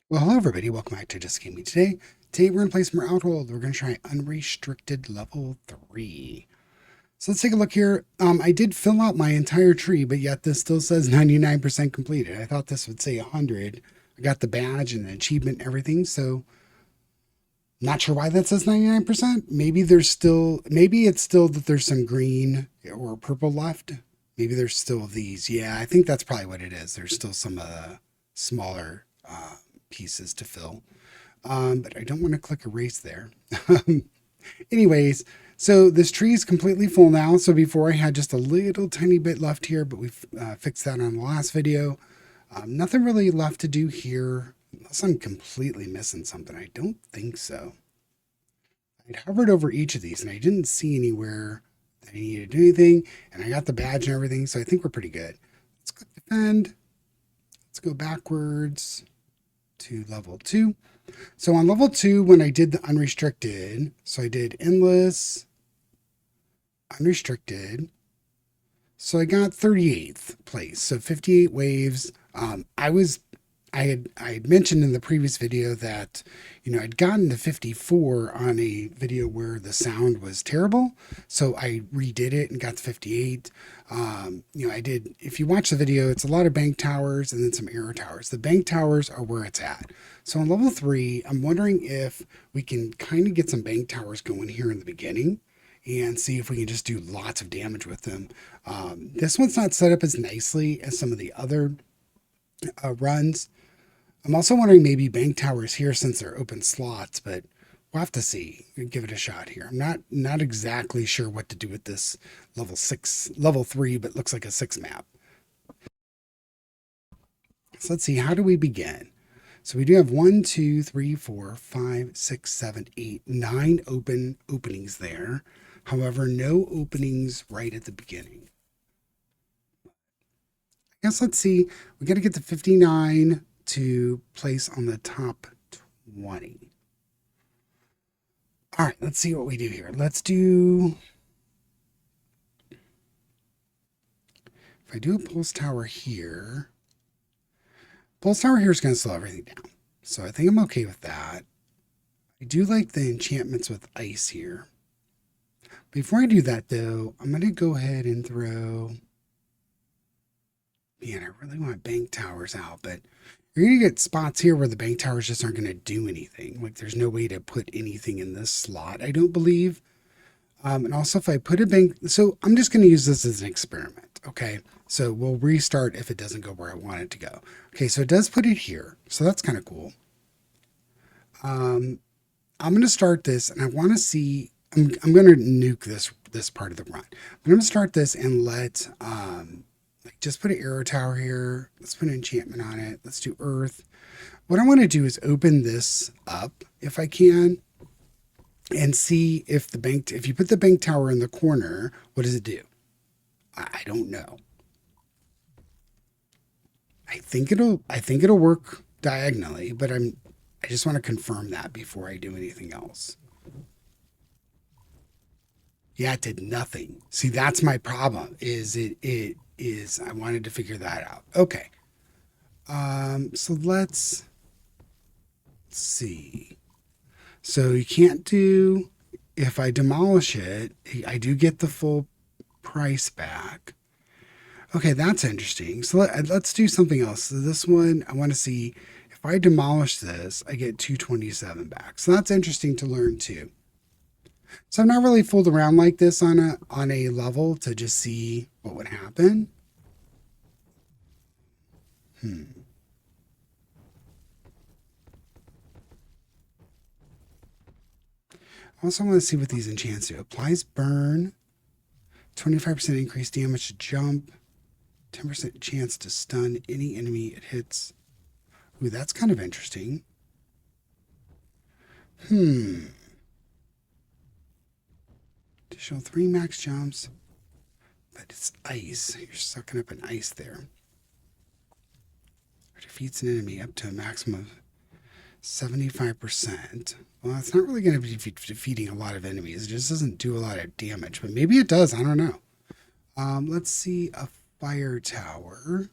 Well, hello everybody, welcome back to Just Gaming. Today we're going to play some more Outhold. We're going to try Unrestricted Level 3. So let's take a look here. I did fill out my entire tree, but yet this still says 99% completed. I thought this would say 100. I got the badge and the achievement and everything, so not sure why that says 99%. Maybe it's still that there's some green or purple left. Maybe there's still these. Yeah, I think that's probably what it is. There's still some smaller pieces to fill. But I don't want to click erase there. Anyways, so this tree is completely full now. So before I had just a little tiny bit left here, but we've fixed that on the last video. Nothing really left to do here, unless I'm completely missing something. I don't think so. I'd hovered over each of these and I didn't see anywhere that I needed to do anything. And I got the badge and everything, so I think we're pretty good. Let's click defend. Let's go backwards to level 2. So on level 2, when I did the unrestricted, so I did endless, unrestricted. So I got 38th place. So 58 waves. I had mentioned in the previous video that, I'd gotten to 54 on a video where the sound was terrible. So I redid it and got to 58. I did, if you watch the video, it's a lot of bank towers and then some arrow towers. The bank towers are where it's at. So on level 3, I'm wondering if we can kind of get some bank towers going here in the beginning and see if we can just do lots of damage with them. This one's not set up as nicely as some of the other runs. I'm also wondering maybe bank towers here since they're open slots, but we'll have to see. Give it a shot here. I'm not exactly sure what to do with this level 3, but looks like a 6 map. So let's see, how do we begin? So we do have 1, 2, 3, 4, 5, 6, 7, 8, 9 openings there. However, no openings right at the beginning. I guess let's see. We got to get to 59 to place on the top 20. All right, let's see what we do here. Let's do, if I do a pulse tower here, pulse tower here is going to slow everything down. So I think I'm okay with that. I do like the enchantments with ice here. Before I do that though, I'm going to go ahead and throw, man, I really want bank towers out, but you're going to get spots here where the bank towers just aren't going to do anything. Like there's no way to put anything in this slot, I don't believe. And also if I put a bank, so I'm just going to use this as an experiment. Okay. So we'll restart if it doesn't go where I want it to go. Okay. So it does put it here. So that's kind of cool. I'm going to start this and I want to see, I'm going to nuke this part of the run. I'm going to start this and let, like just put an arrow tower here. Let's put an enchantment on it. Let's do earth. What I want to do is open this up if I can and see if if you put the bank tower in the corner, what does it do? I don't know. I think it'll work diagonally, but I just want to confirm that before I do anything else. Yeah, it did nothing. See, that's my problem. I wanted to figure that out. Okay. So let's see. So you can't do, if I demolish it, I do get the full price back. Okay, that's interesting. So let's do something else. So this one, I want to see if I demolish this, I get 227 back. So that's interesting to learn too. So I've not really fooled around like this on a level to just see what would happen. I also want to see what these enchants do. Applies burn, 25% increased damage to jump, 10% chance to stun any enemy it hits. Ooh, that's kind of interesting. Additional 3 max jumps, but it's ice. You're sucking up an ice there. Defeats an enemy up to a maximum of 75%. Well, it's not really going to be defeating a lot of enemies. It just doesn't do a lot of damage, but maybe it does. I don't know. Let's see a fire tower.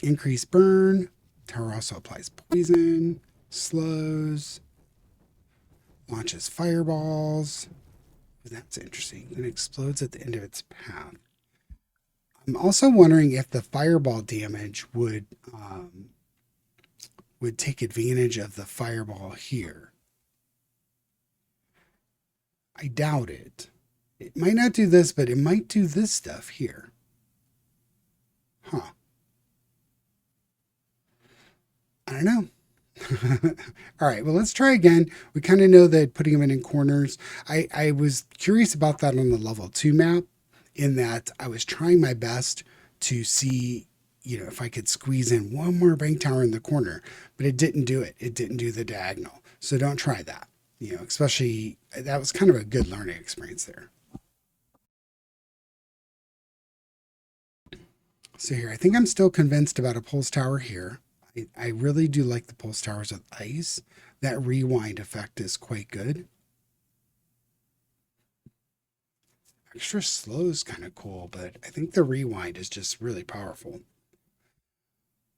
Increase burn, Tower also applies poison, slows, launches fireballs. That's interesting. It explodes at the end of its path. I'm also wondering if the fireball damage would take advantage of the fireball here. I doubt it. It might not do this, but it might do this stuff here. Huh. I don't know. All right, well, let's try again. We kind of know that putting them in corners. I was curious about that on the level 2 map, in that I was trying my best to see, if I could squeeze in one more bank tower in the corner, but it didn't do it. It didn't do the diagonal. So don't try that. Especially that was kind of a good learning experience there. So here, I think I'm still convinced about a pulse tower here. I really do like the pulse towers with ice. That rewind effect is quite good. Extra slow is kind of cool, but I think the rewind is just really powerful.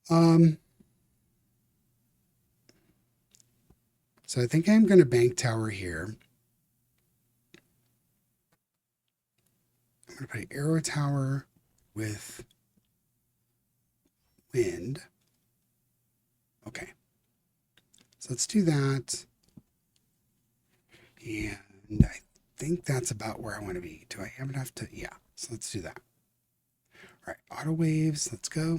So I think I'm going to bank tower here. I'm going to put an arrow tower with wind. Okay. So let's do that. And I think that's about where I want to be. Do I have enough to? Yeah. So let's do that. All right. Auto waves. Let's go.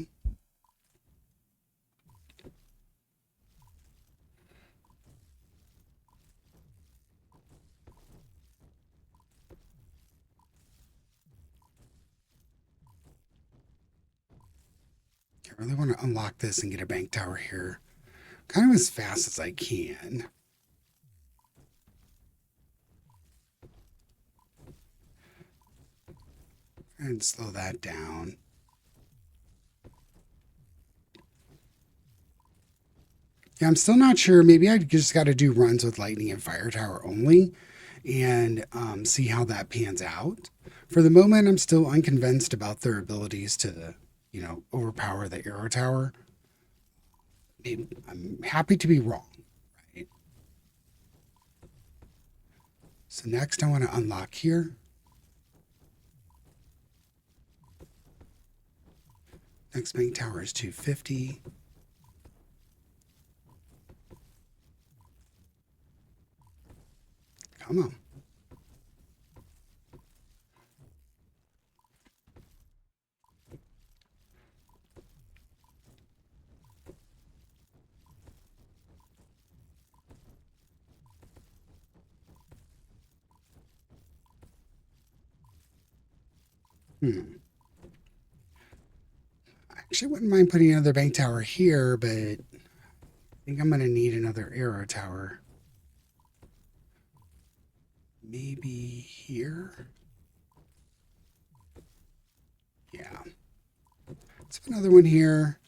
I really want to unlock this and get a bank tower here kind of as fast as I can. And slow that down. Yeah, I'm still not sure. Maybe I just got to do runs with lightning and fire tower only and see how that pans out. For the moment, I'm still unconvinced about their abilities to, overpower the arrow tower. I'm happy to be wrong, right? So next I want to unlock here. Next bank tower is 250. Come on. I actually wouldn't mind putting another bank tower here, but I think I'm going to need another arrow tower. Maybe here? Yeah. Let's put another one here.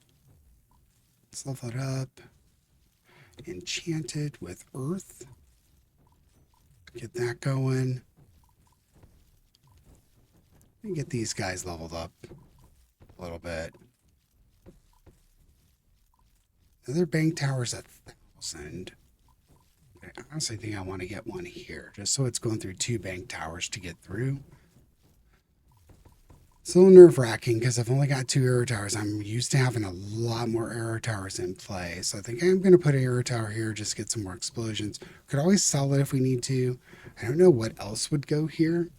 Let's level it up. Enchanted with earth. Get that going. And get these guys leveled up a little bit. Another bank tower's 1,000. I honestly think I want to get one here, just so it's going through 2 bank towers to get through. It's a little nerve-wracking because I've only got 2 arrow towers. I'm used to having a lot more arrow towers in play. So I think I'm going to put an arrow tower here, just get some more explosions. Could always sell it if we need to. I don't know what else would go here.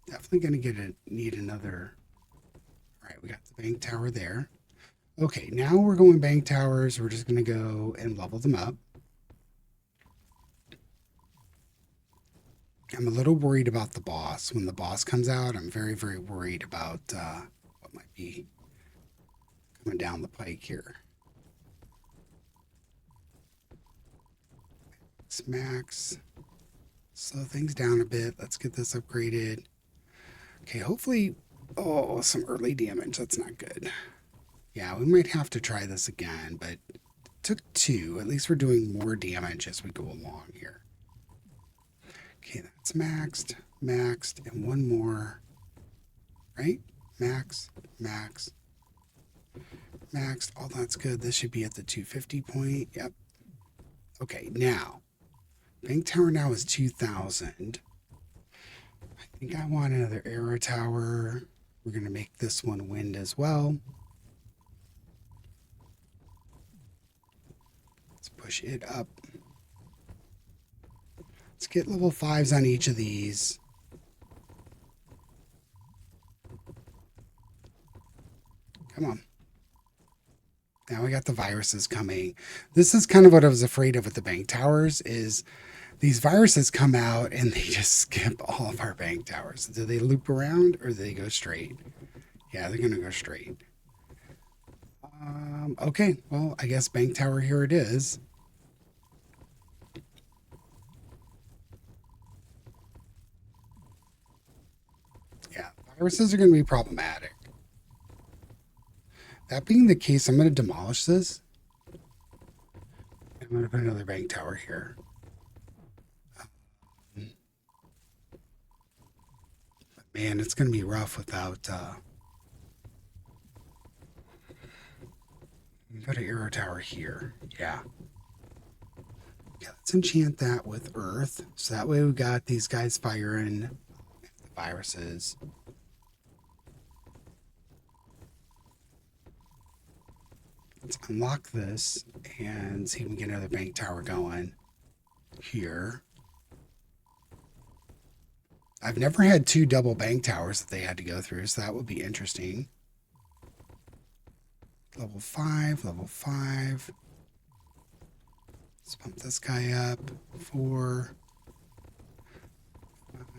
Definitely going to need another. All right, we got the bank tower there. Okay, now we're going bank towers. We're just going to go and level them up. I'm a little worried about the boss. When the boss comes out, I'm very, very worried about what might be coming down the pike here. Max. Slow things down a bit. Let's get this upgraded. Okay, hopefully. Oh, some early damage. That's not good. Yeah, we might have to try this again, but it took 2. At least we're doing more damage as we go along here. Okay, that's maxed, and one more, right? Max, max, maxed. All that's good. This should be at the 250 point. Yep. Okay, now, bank tower now is 2,000. I think I want another arrow tower. We're going to make this one wind as well. Let's push it up. Let's get level 5s on each of these. Come on. Now we got the viruses coming. This is kind of what I was afraid of with the bank towers is these viruses come out and they just skip all of our bank towers. Do they loop around or do they go straight? Yeah, they're going to go straight. Okay, well, I guess bank tower here it is. Yeah, viruses are going to be problematic. That being the case, I'm going to demolish this. I'm going to put another bank tower here. But man, it's going to be rough without... Put an arrow tower here. Yeah. Okay, let's enchant that with earth. So that way we got these guys firing the viruses. Let's unlock this and see if we can get another bank tower going here. I've never had 2 double bank towers that they had to go through, so that would be interesting. Level 5, level 5. Let's pump this guy up. 4,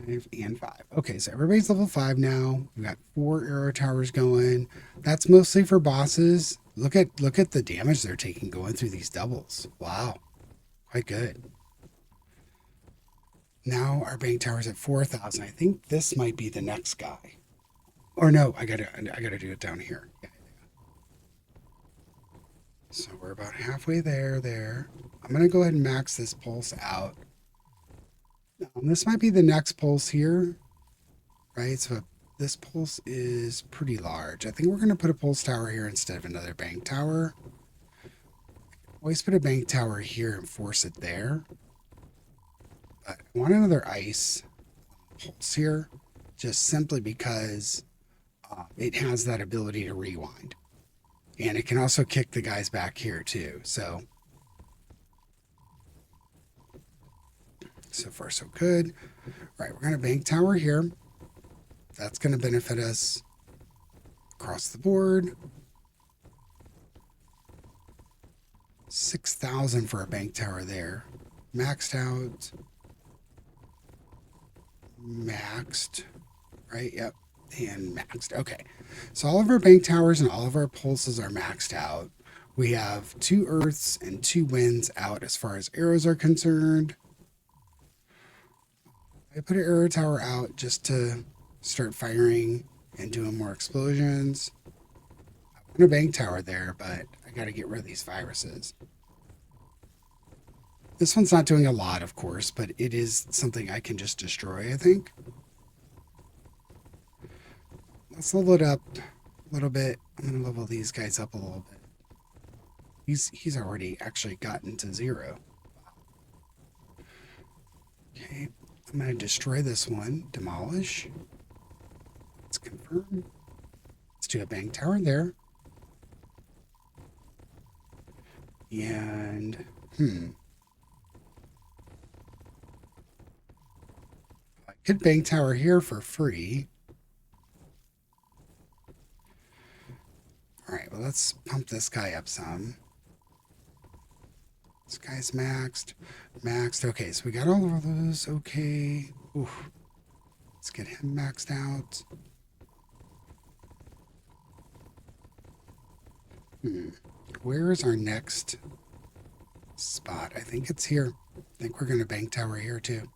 5, and 5. Okay, so everybody's level 5 now. We've got 4 arrow towers going. That's mostly for bosses. Look at the damage they're taking going through these doubles. Wow. Quite good. Now our bank tower's at 4,000. I think this might be the next guy. Or no, I gotta do it down here. Yeah. So we're about halfway there. I'm going to go ahead and max this pulse out. This might be the next pulse here, right? So this pulse is pretty large. I think we're going to put a pulse tower here instead of another bank tower. Always put a bank tower here and force it there. But I want another ice pulse here, just simply because it has that ability to rewind. And it can also kick the guys back here too. So far so good. All right, we're going to bank tower here. That's going to benefit us across the board. 6,000 for a bank tower there. Maxed out. Maxed. Right? Yep. And maxed. Okay. So all of our bank towers and all of our pulses are maxed out. We have 2 earths and 2 winds out as far as arrows are concerned. I put an arrow tower out just to start firing and doing more explosions. I want a bank tower there, but I got to get rid of these viruses. This one's not doing a lot, of course, but it is something I can just destroy, I think. Let's level it up a little bit. I'm going to level these guys up a little bit. He's already actually gotten to 0. Okay, I'm going to destroy this one. Demolish. Let's confirm. Let's do a bank tower there. And, I could bank tower here for free. All right, well, let's pump this guy up some. This guy's maxed. Maxed. Okay, so we got all of those. Okay. Oof. Let's get him maxed out. Where is our next spot? I think it's here. I think we're going to bank tower here too.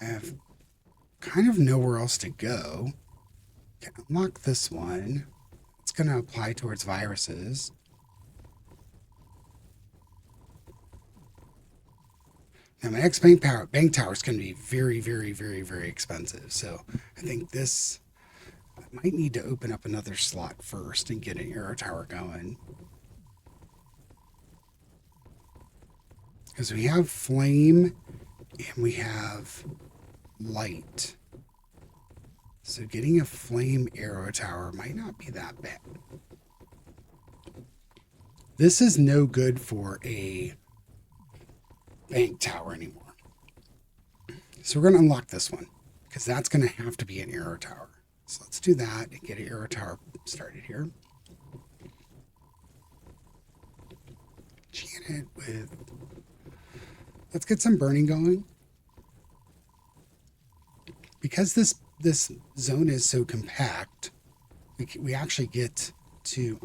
I have kind of nowhere else to go. Okay, unlock this one. It's going to apply towards viruses. Now my next bank tower is going to be very, very, very, very expensive. So I think this, I might need to open up another slot first and get an arrow tower going. Because we have flame and we have light. So getting a flame arrow tower might not be that bad. This is no good for a bank tower anymore. So we're going to unlock this one because that's going to have to be an arrow tower. So let's do that and get an arrow tower started here. Enchant it with... Let's get some burning going. Because this zone is so compact, we actually get to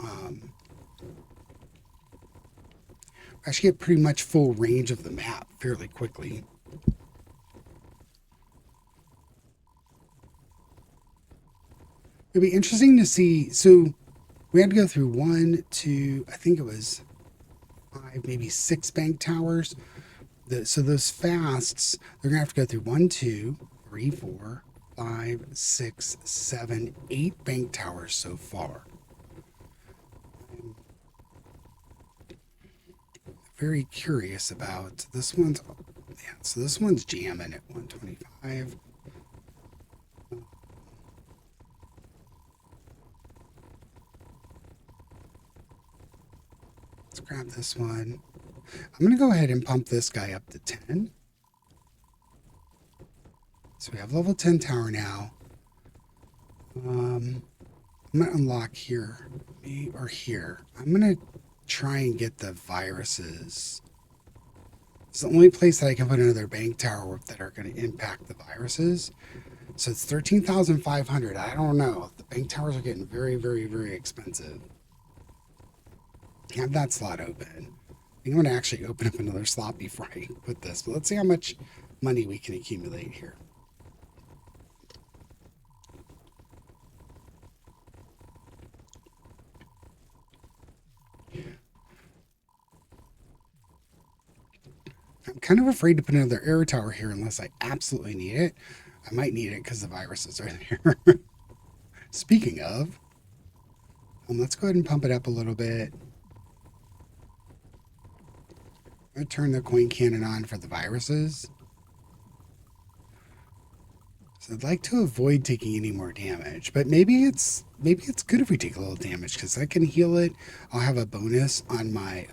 actually get pretty much full range of the map fairly quickly. It'd be interesting to see. So we had to go through 1, 2, I think it was 5, maybe 6 bank towers. So those fasts, they're gonna have to go through 1, 2, 3, 4, 5, 6, 7, 8 bank towers so far. I'm very curious about this one's. Yeah, so this one's jamming at 125. Let's grab this one. I'm going to go ahead and pump this guy up to 10. So we have level 10 tower now. I'm going to unlock here or here. I'm going to try and get the viruses. It's the only place that I can put another bank tower that are going to impact the viruses. So it's 13,500. I don't know. The bank towers are getting very, very, very expensive. Have that slot open. I think I'm going to actually open up another slot before I put this. But let's see how much money we can accumulate here. I'm kind of afraid to put another arrow tower here unless I absolutely need it. I might need it because the viruses are there. Speaking of, let's go ahead and pump it up a little bit. I'm going to turn the coin cannon on for the viruses. So I'd like to avoid taking any more damage, but maybe it's good if we take a little damage because I can heal it. I'll have a bonus on my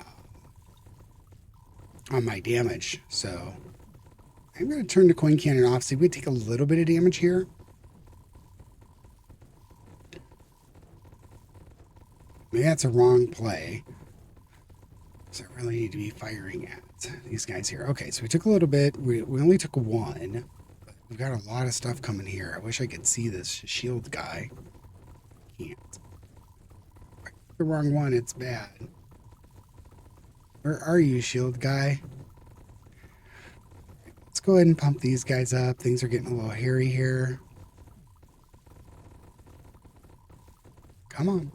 damage. So I'm going to turn the coin cannon off. See if we take a little bit of damage here. Maybe that's a wrong play. So I really need to be firing at these guys here. Okay, so we took a little bit. We only took 1. But we've got a lot of stuff coming here. I wish I could see this shield guy. Can't. If I pick the wrong one, it's bad. Where are you, shield guy? Let's go ahead and pump these guys up. Things are getting a little hairy here. Come on.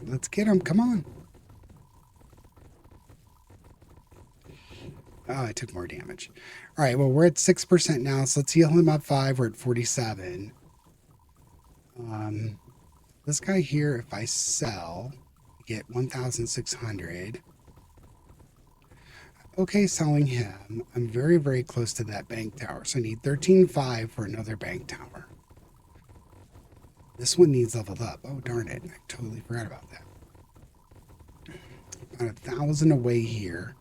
Let's get them. Come on. Oh, I took more damage. All right, well, we're at 6% now, so let's heal him up 5. We're at 47. This guy here, if I sell, I get 1,600. Okay, selling him. I'm very, very close to that bank tower, so I need 13.5 for another bank tower. This one needs leveled up. Oh, darn it. I totally forgot about that. About 1,000 away here.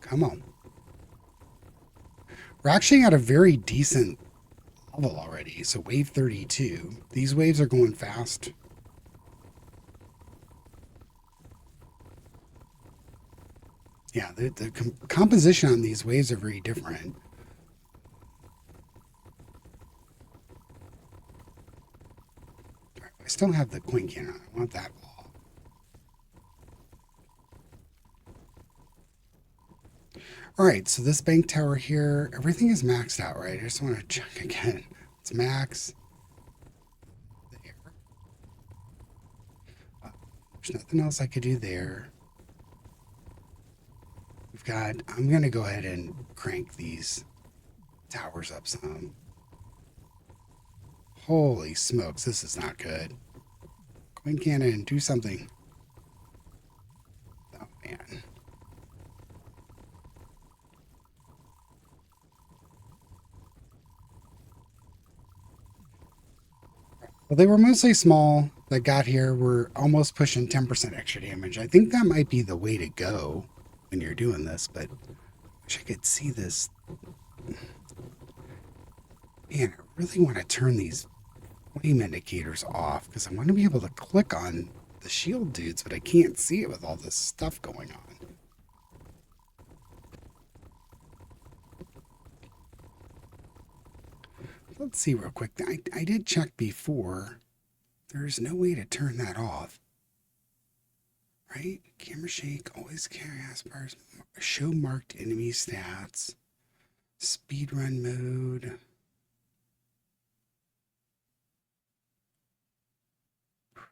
Come on. We're actually at a very decent level already. So wave 32. These waves are going fast. Yeah, the composition on these waves are very different. I still have the coin cannon. I want that ball. All right, so this bank tower here, everything is maxed out, right? I just want to check again. It's max. There. There's nothing else I could do there. We've I'm going to go ahead and crank these towers up some. Holy smokes, this is not good. Coin cannon, do something. Oh, man. Well, they were mostly small that got here. We're almost pushing 10% extra damage. I think that might be the way to go when you're doing this, but I wish I could see this. Man, I really want to turn these flame indicators off because I want to be able to click on the shield dudes, but I can't see it with all this stuff going on. Let's see real quick. I did check before. There's no way to turn that off. Right? Camera shake, always carry aspars, show marked enemy stats, speedrun mode,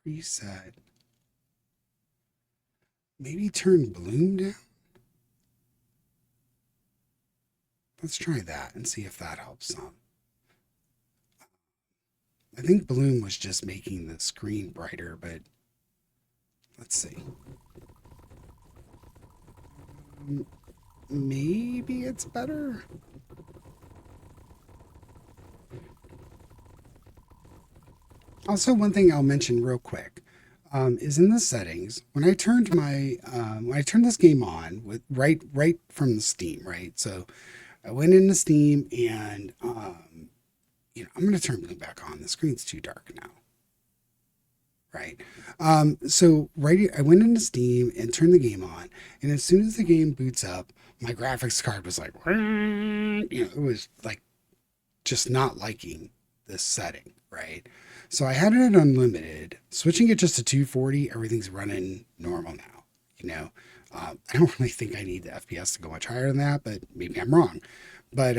preset. Maybe turn bloom down? Let's try that and see if that helps some. I think bloom was just making the screen brighter, but let's see. Maybe it's better. Also, one thing I'll mention real quick is in the settings when I turned this game on with right from the Steam, right? So I went into Steam and I'm going to turn bloom back on. The screen's too dark now. Right. I went into Steam and turned the game on, and as soon as the game boots up, my graphics card was like, it was like just not liking this setting, right? So I had it at unlimited, switching it just to 240, everything's running normal now, I don't really think I need the FPS to go much higher than that, but maybe I'm wrong. But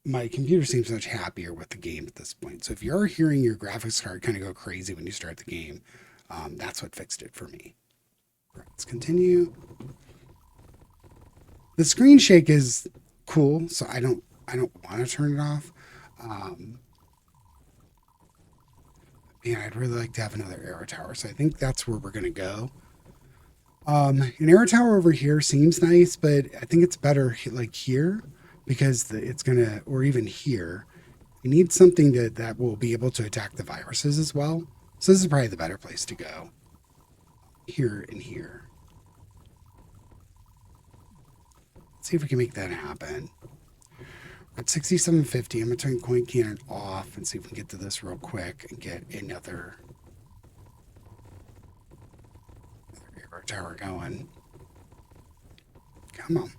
my computer seems much happier with the game at this point. So if you're hearing your graphics card kind of go crazy when you start the game, that's what fixed it for me. Right, let's continue. The screen shake is cool, so I don't want to turn it off. Man, I'd really like to have another arrow tower, so I think that's where we're gonna go. An arrow tower over here seems nice, but I think it's better like here because it's gonna, or even here. We need something that will be able to attack the viruses as well. So this is probably the better place to go. Here and here. Let's see if we can make that happen. We're at 6750. I'm gonna turn coin cannon off and see if we can get to this real quick and get another arrow tower going. Come on.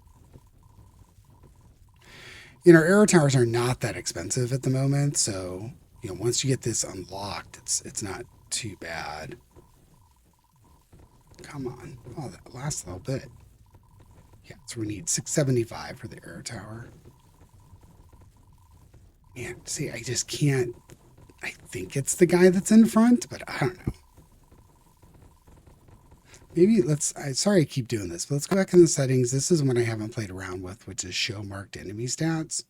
Arrow towers are not that expensive at the moment, so once you get this unlocked, it's not too bad. Come on. Oh, that lasts a little bit. Yeah, so we need 675 for the arrow tower. Man, see, I just can't. I think it's the guy that's in front, but I don't know. Maybe sorry I keep doing this, but let's go back in the settings. This is one I haven't played around with, which is show marked enemy stats.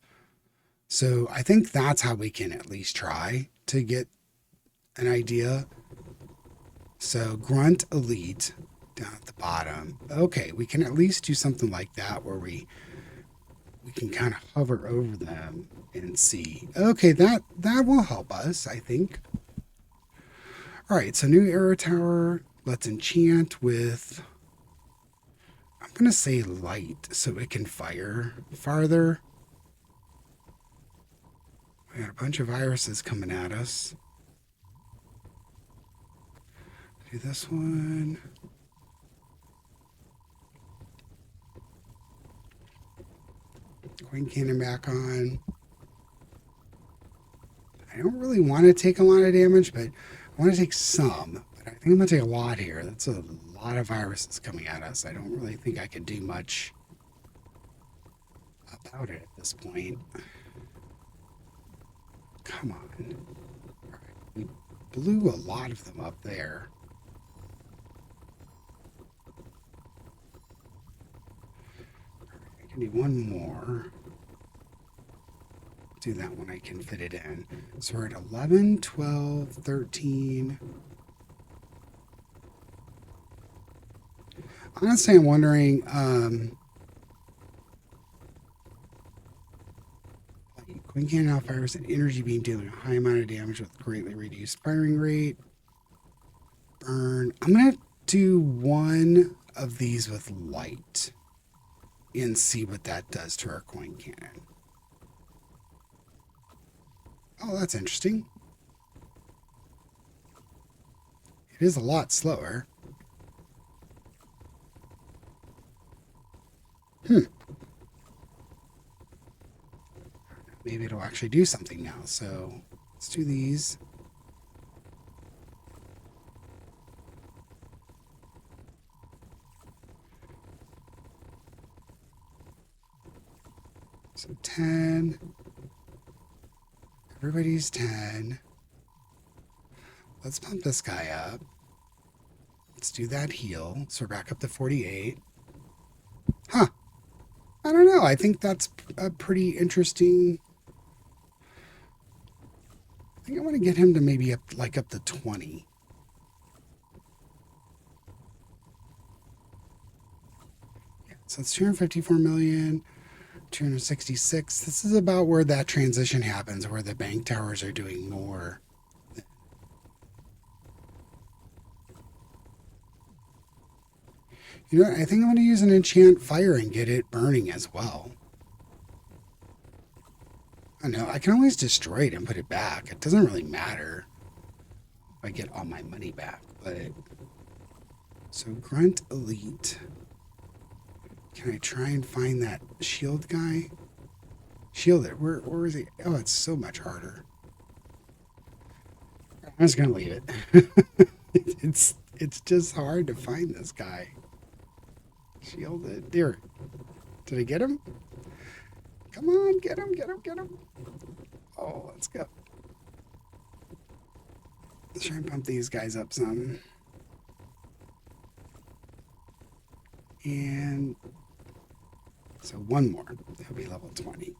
So I think that's how we can at least try to get an idea. So grunt elite down at the bottom. Okay, we can at least do something like that where we can kind of hover over them and see. Okay, that will help us, I think. All right, so new arrow tower. Let's enchant with, I'm going to say light so it can fire farther. We got a bunch of viruses coming at us. Do this one. Coin cannon back on. I don't really want to take a lot of damage, but I want to take some. But I think I'm going to take a lot here. That's a lot of viruses coming at us. I don't really think I can do much about it at this point. Come on. All right. We blew a lot of them up there. Can do one more. Do that when I can fit it in. So we're at 11, 12, 13. Honestly, I'm wondering, Queen Cannon outfires an energy beam dealing a high amount of damage with greatly reduced firing rate. Burn. I'm going to do one of these with light and see what that does to our coin cannon. Oh, that's interesting. It is a lot slower. Maybe it'll actually do something now. So let's do these. So 10. Everybody's 10. Let's pump this guy up. Let's do that heal. So we're back up to 48. Huh. I don't know. I think that's a pretty interesting. I think I want to get him to maybe up to 20. Yeah, so it's 254 million, 266. This is about where that transition happens, where the bank towers are doing more. You know what? I think I'm going to use an enchant fire and get it burning as well. I know, I can always destroy it and put it back. It doesn't really matter if I get all my money back, but... So, Grunt Elite. Can I try and find that shield guy? Shielded. Where is he? Oh, it's so much harder. I'm just going to leave it. It's just hard to find this guy. Shielded. There. Did I get him? Come on, get him, get him, get him. Oh, let's go. Let's try and pump these guys up some. And so one more. That'll be level 20.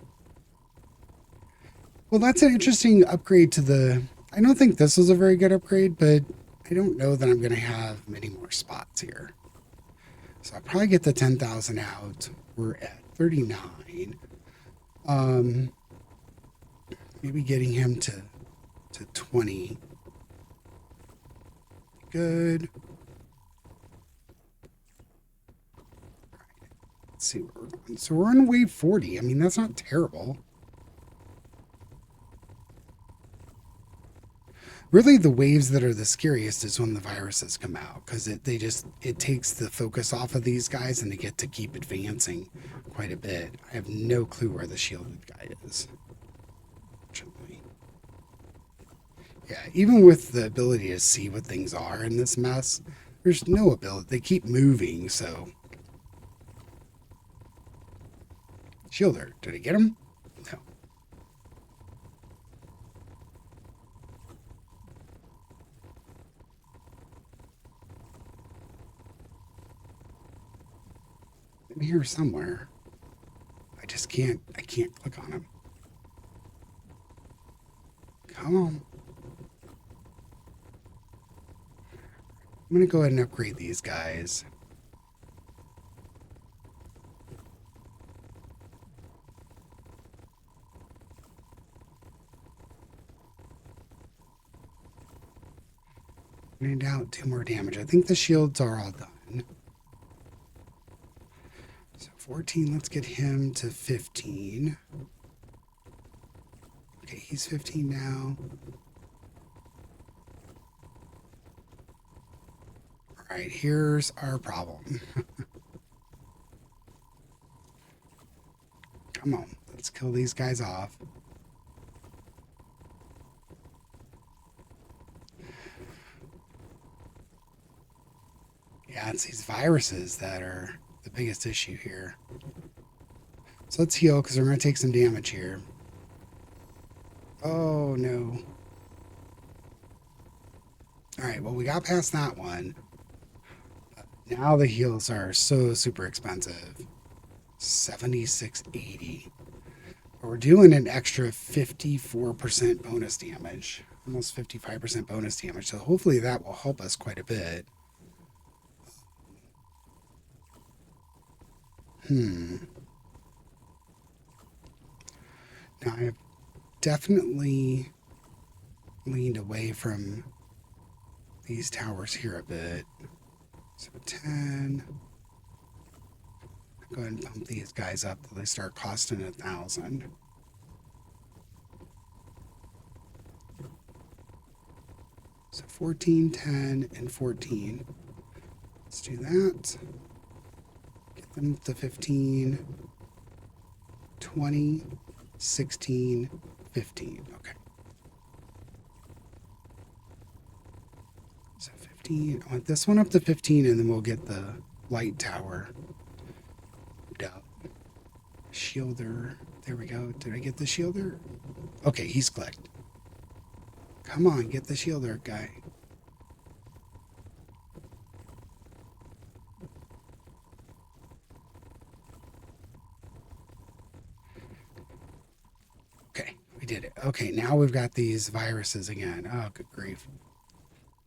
Well, that's an interesting upgrade to the... I don't think this was a very good upgrade, but I don't know that I'm going to have many more spots here. So I'll probably get the 10,000 out. We're at 39. Maybe getting him to 20. Good. Let's see where we're going. So we're on wave 40. I mean, that's not terrible. Really, the waves that are the scariest is when the viruses come out, because it takes the focus off of these guys and they get to keep advancing quite a bit. I have no clue where the shielded guy is. Fortunately. Yeah, even with the ability to see what things are in this mess, there's no ability. They keep moving, so. Shielder, did I get him? No. In here somewhere. I can't click on him. Come on. I'm going to go ahead and upgrade these guys. Need out 2 more damage. I think the shields are all done. So 14, let's get him to 15. Okay, he's 15 now. All right, here's our problem. Come on, let's kill these guys off. Yeah, it's these viruses that are the biggest issue here. So let's heal, because we're going to take some damage here. Oh, no. Alright, well, we got past that one. Now the heals are so super expensive. 7680. But we're doing an extra 54% bonus damage. Almost 55% bonus damage. So hopefully that will help us quite a bit. Now I've definitely leaned away from these towers here a bit. So 10. Go ahead and pump these guys up till they start costing 1,000. So 14, 10, and 14. Let's do that. Get them to 15, 20, 16, 15. Okay. So 15. I want this one up to 15, and then we'll get the light tower up. Shielder. There we go. Did I get the shielder? Okay, he's clicked. Come on, get the shielder guy. Okay, we did it. Okay, now we've got these viruses again. Oh, good grief.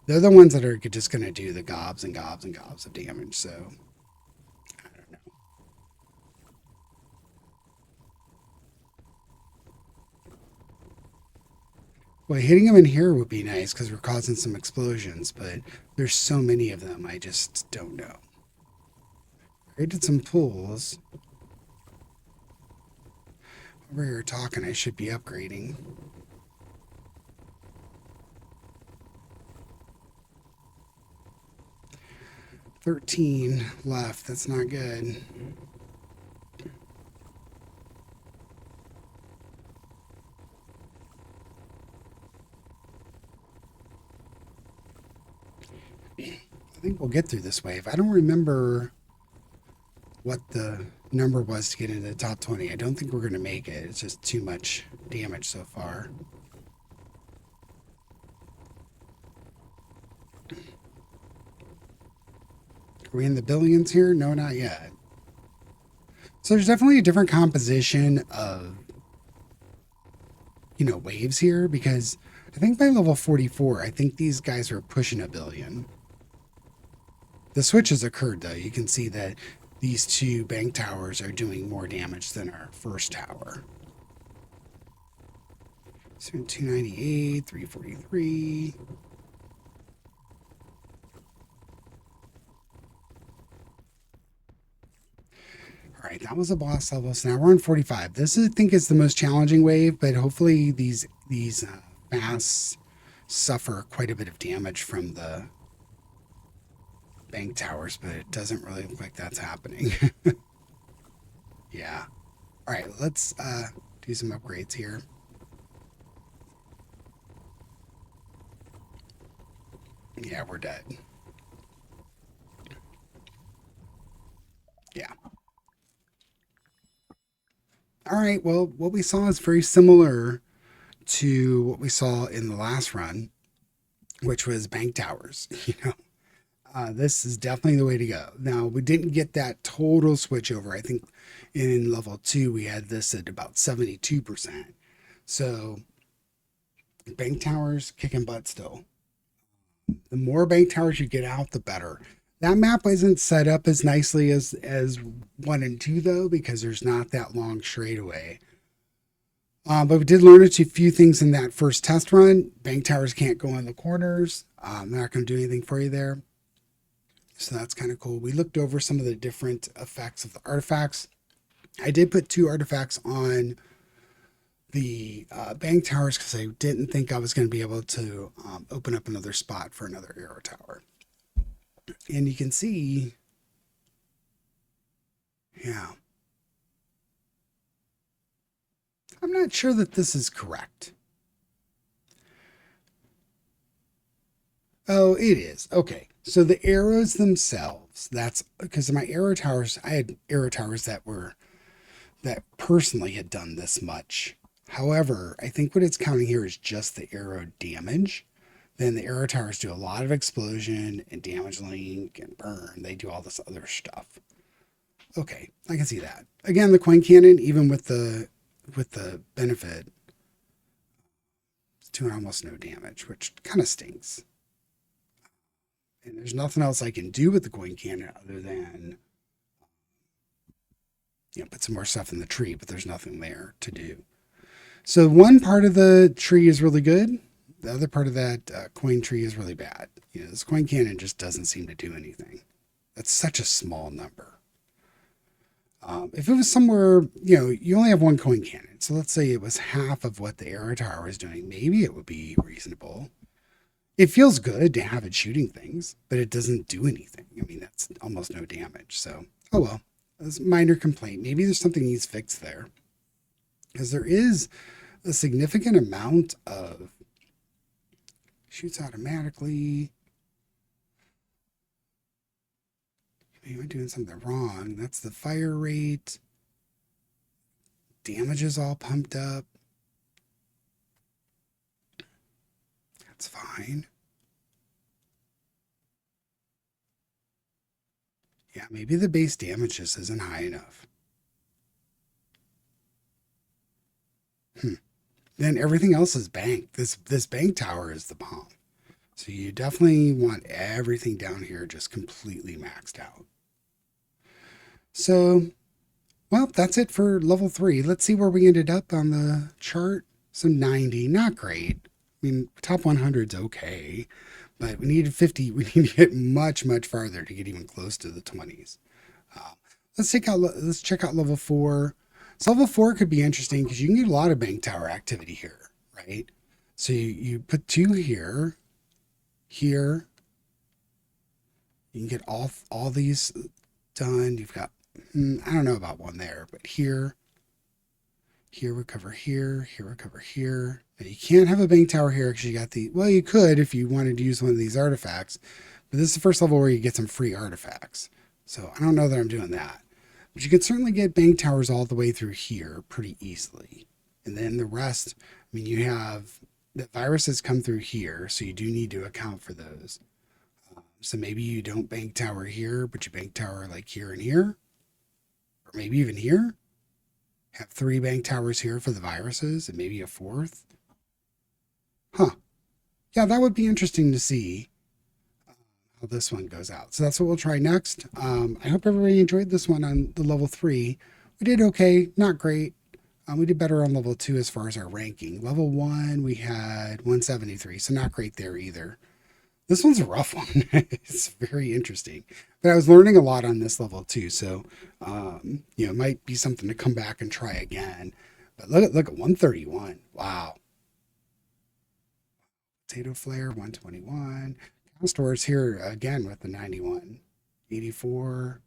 They're the ones that are just going to do the gobs and gobs and gobs of damage, so I don't know. Well, hitting them in here would be nice because we're causing some explosions, but there's so many of them, I just don't know. Created some pools. Over here talking, I should be upgrading. $13 left. That's not good. I think we'll get through this wave. I don't remember what the number was to get into the top 20. I don't think we're going to make it. It's just too much damage so far. Are we in the billions here? No, not yet. So there's definitely a different composition of, waves here because I think by level 44, I think these guys are pushing a billion. The switch has occurred though. You can see that these two bank towers are doing more damage than our first tower. So 298, 343. All right, that was a boss level. So now we're on 45. This I think is the most challenging wave, but hopefully these masks suffer quite a bit of damage from the bank towers, but it doesn't really look like that's happening. Yeah. All right, let's do some upgrades here. Yeah, we're dead. Yeah. All right, well, what we saw is very similar to what we saw in the last run, which was bank towers. This is definitely the way to go. Now, we didn't get that total switch over. I think in level 2, we had this at about 72%. So, bank towers kicking butt still. The more bank towers you get out, the better. That map isn't set up as nicely as 1 and 2, though, because there's not that long straightaway. But we did learn a few things in that first test run. Bank towers can't go in the corners. They're not going to do anything for you there. So that's kind of cool. We looked over some of the different effects of the artifacts. I did put 2 artifacts on the bank towers because I didn't think I was going to be able to open up another spot for another arrow tower. And you can see, yeah. I'm not sure that this is correct. Oh, it is. Okay. So the arrows themselves, that's because my arrow towers, I had arrow towers that personally had done this much. However, I think what it's counting here is just the arrow damage. Then the arrow towers do a lot of explosion and damage link and burn. They do all this other stuff. Okay, I can see that. Again, the coin cannon, even with the benefit, it's doing almost no damage, which kind of stinks. And there's nothing else I can do with the coin cannon other than put some more stuff in the tree, but there's nothing there to do. So one part of the tree is really good. The other part of that coin tree is really bad. This coin cannon just doesn't seem to do anything. That's such a small number. If it was somewhere, you only have one coin cannon. So let's say it was half of what the arrow tower is doing. Maybe it would be reasonable. It feels good to have it shooting things, but it doesn't do anything. I mean, that's almost no damage. So, oh well, that's a minor complaint. Maybe there's something needs fixed there. Because there is a significant amount of shoots automatically. Maybe I'm doing something wrong. That's the fire rate. Damage is all pumped up. That's fine. Yeah, maybe the base damage just isn't high enough. Then everything else is banked. This bank tower is the bomb. So you definitely want everything down here just completely maxed out. So, well, that's it for level 3. Let's see where we ended up on the chart. So 90, not great. I mean, top 100's okay, but we needed 50. We need to get much, much farther to get even close to the 20s. Let's check out level 4. So level 4 could be interesting because you can get a lot of bank tower activity here, right? So you put 2 here, here. You can get all these done. You've got, I don't know about one there, but here recover here recover here. Now you can't have a bank tower here because you got well, you could if you wanted to use one of these artifacts, but this is the first level where you get some free artifacts. So I don't know that I'm doing that. But you can certainly get bank towers all the way through here pretty easily. And then the rest, I mean, you have the viruses come through here, so you do need to account for those. So maybe you don't bank tower here, but you bank tower like here and here, or maybe even here. Have 3 bank towers here for the viruses and maybe a 4th. Huh. Yeah, that would be interesting to see how this one goes out. So that's what we'll try next. I hope everybody enjoyed this one on the level 3. We did okay, not great. We did better on level 2 as far as our ranking. Level 1, we had 173, so not great there either. This one's a rough one. It's very interesting. But I was learning a lot on this level too, so it might be something to come back and try again. But look at 131. Wow. Potato flare 121. Stores here again with the 91. 84.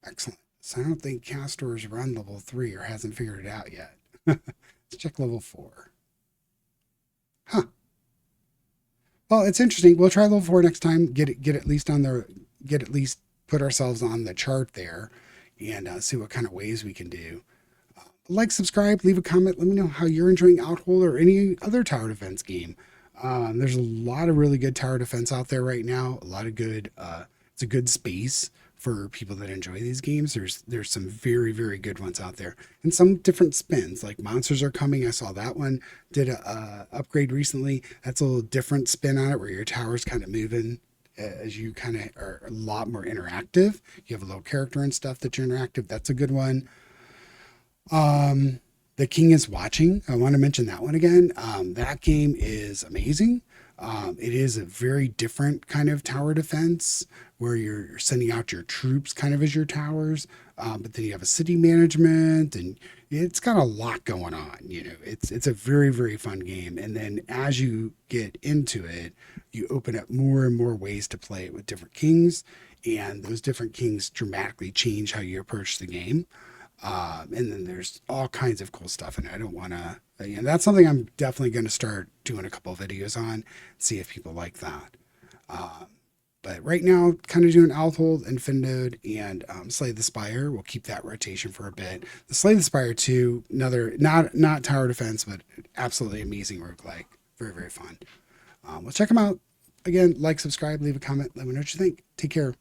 Excellent. So I don't think Castor's run level 3 or hasn't figured it out yet. Let's check level 4. Huh. Well, it's interesting. We'll try level 4 next time. Get at least put ourselves on the chart there and see what kind of ways we can do. Like, subscribe, leave a comment. Let me know how you're enjoying Outhold or any other tower defense game. There's a lot of really good tower defense out there right now. A lot of good. It's a good space for people that enjoy these games. There's some very, very good ones out there, and some different spins. Like monsters are coming. I saw that one did a upgrade recently. That's a little different spin on it, where your tower's kind of moving as you kind of are a lot more interactive. You have a little character and stuff that you're interactive. That's a good one. The King is Watching. I want to mention that one again. That game is amazing. It is a very different kind of tower defense where you're sending out your troops kind of as your towers, but then you have a city management and it's got a lot going on. It's a very, very fun game. And then as you get into it, you open up more and more ways to play it with different kings, and those different kings dramatically change how you approach the game. And then there's all kinds of cool stuff, and I don't want to, that's something I'm definitely going to start doing a couple of videos on, see if people like that. But right now, kind of doing Outhold and Finode and Slay the Spire. We'll keep that rotation for a bit. The Slay the Spire 2, another, not tower defense, but absolutely amazing roguelike. Very, very fun. We'll check them out. Again, like, subscribe, leave a comment, let me know what you think. Take care.